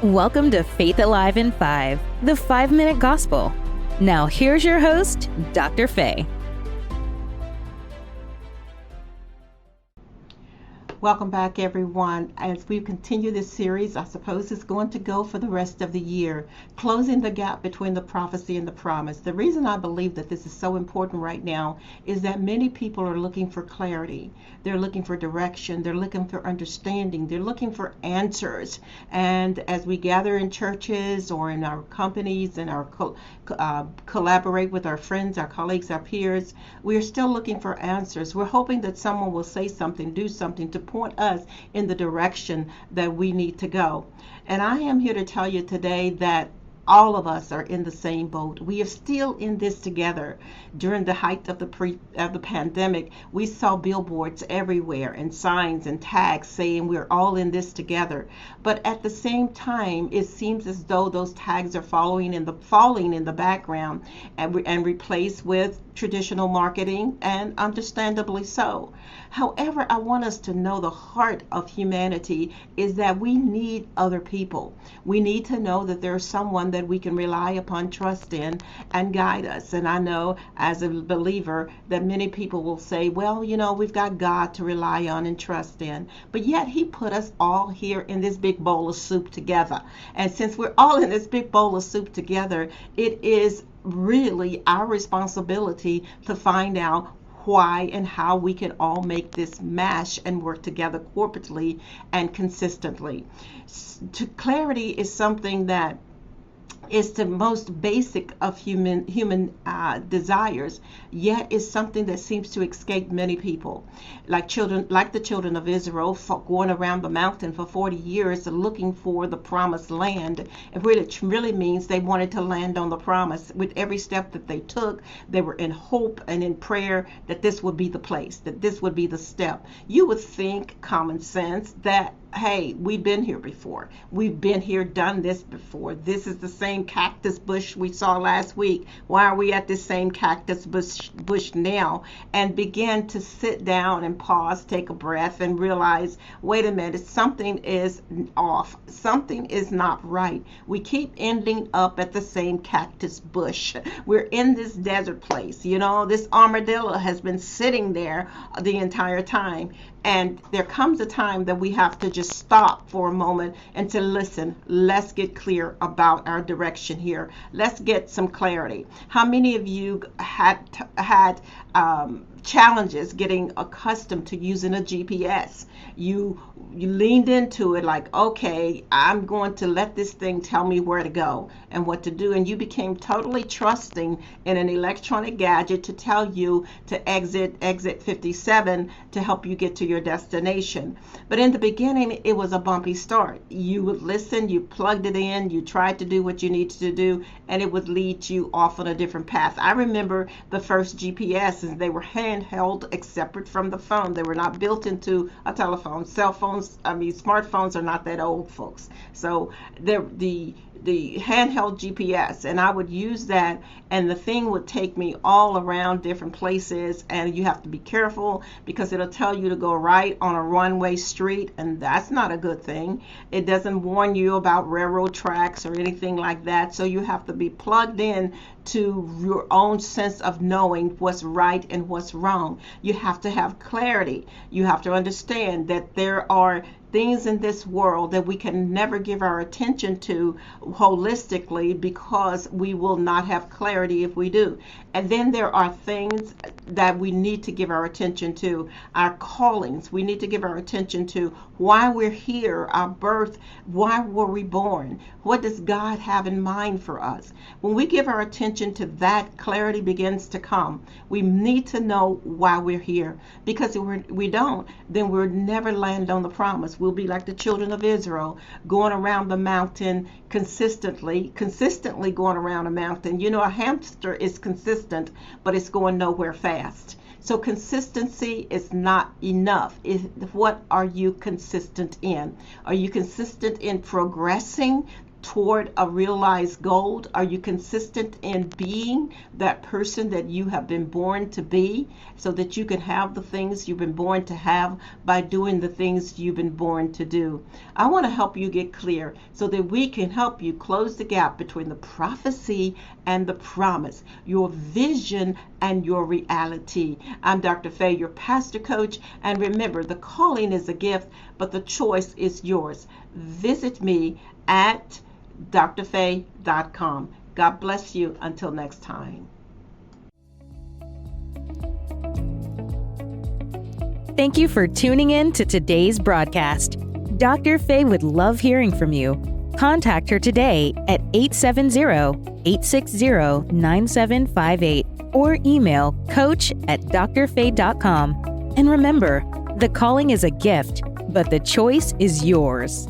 Welcome to Faith Alive in 5, the 5-minute gospel. Now here's your host, Dr. Faye. Welcome back, everyone. As we continue this series, I suppose it's going to go for the rest of the year, closing the gap between the prophecy and the promise. The reason I believe that this is so important right now is that many people are looking for clarity. They're looking for direction. They're looking for understanding. They're looking for answers. And as we gather in churches or in our companies and collaborate with our friends, our colleagues, our peers, we are still looking for answers. We're hoping that someone will say something, do something to point us in the direction that we need to go. And I am here to tell you today that all of us are in the same boat. We are still in this together. During the height of the pandemic, we saw billboards everywhere and signs and tags saying we're all in this together. But at the same time, it seems as though those tags are falling in the background and replaced with traditional marketing, and understandably so. However, I want us to know the heart of humanity is that we need other people. We need to know that there's someone that we can rely upon, trust in, and guide us. And I know as a believer that many people will say, well, we've got God to rely on and trust in. But yet he put us all here in this big bowl of soup together. And since we're all in this big bowl of soup together, it is really our responsibility to find out why and how we can all make this mash and work together corporately and consistently. Clarity is something that is the most basic of human desires, yet is something that seems to escape many people. Like the children of Israel going around the mountain for 40 years looking for the promised land. It really means they wanted to land on the promise. With every step that they took, they were in hope and in prayer that this would be the place, that this would be the step. You would think, common sense, that hey, we've been here before. We've been here, done this before. This is the same cactus bush we saw last week. Why are we at this same cactus bush now? And begin to sit down and pause, take a breath, and realize, wait a minute, something is off. Something is not right. We keep ending up at the same cactus bush. We're in this desert place. This armadillo has been sitting there the entire time. And there comes a time that we have to just stop for a moment and to listen. Let's get clear about our direction here. Let's get some clarity. How many of you had challenges getting accustomed to using a GPS? You leaned into it like, okay, I'm going to let this thing tell me where to go and what to do. And you became totally trusting in an electronic gadget to tell you to exit 57 to help you get to your destination. But in the beginning, it was a bumpy start. You would listen, you plugged it in, you tried to do what you needed to do, and it would lead you off on a different path. I remember the first GPSs, they were handheld, separate from the phone. They were not built into a telephone. Smartphones are not that old, folks. So the handheld GPS, and I would use that, and the thing would take me all around different places, and you have to be careful because it'll tell you to go right on a one-way street, and that's not a good thing. It doesn't warn you about railroad tracks or anything like that, so you have to be plugged in to your own sense of knowing what's right and what's wrong. You have to have clarity. You have to understand that there are things in this world that we can never give our attention to holistically because we will not have clarity if we do. And then there are things that we need to give our attention to, our callings. We need to give our attention to why we're here, our birth, why were we born? What does God have in mind for us? When we give our attention to that, clarity begins to come. We need to know why we're here, because if we don't, then we'll never land on the promise. We'll be like the children of Israel, going around the mountain consistently going around a mountain. A hamster is consistent, but it's going nowhere fast. So consistency is not enough. What are you consistent in? Are you consistent in progressing toward a realized goal? Are you consistent in being that person that you have been born to be, so that you can have the things you've been born to have by doing the things you've been born to do? I want to help you get clear so that we can help you close the gap between the prophecy and the promise, your vision and your reality. I'm Dr. Faye, your pastor coach, and remember, the calling is a gift, but the choice is yours. Visit me at drfaye.com. God bless you. Until next time. Thank you for tuning in to today's broadcast. Dr. Faye would love hearing from you. Contact her today at 870-860-9758 or email coach@drfaye.com. And remember, the calling is a gift, but the choice is yours.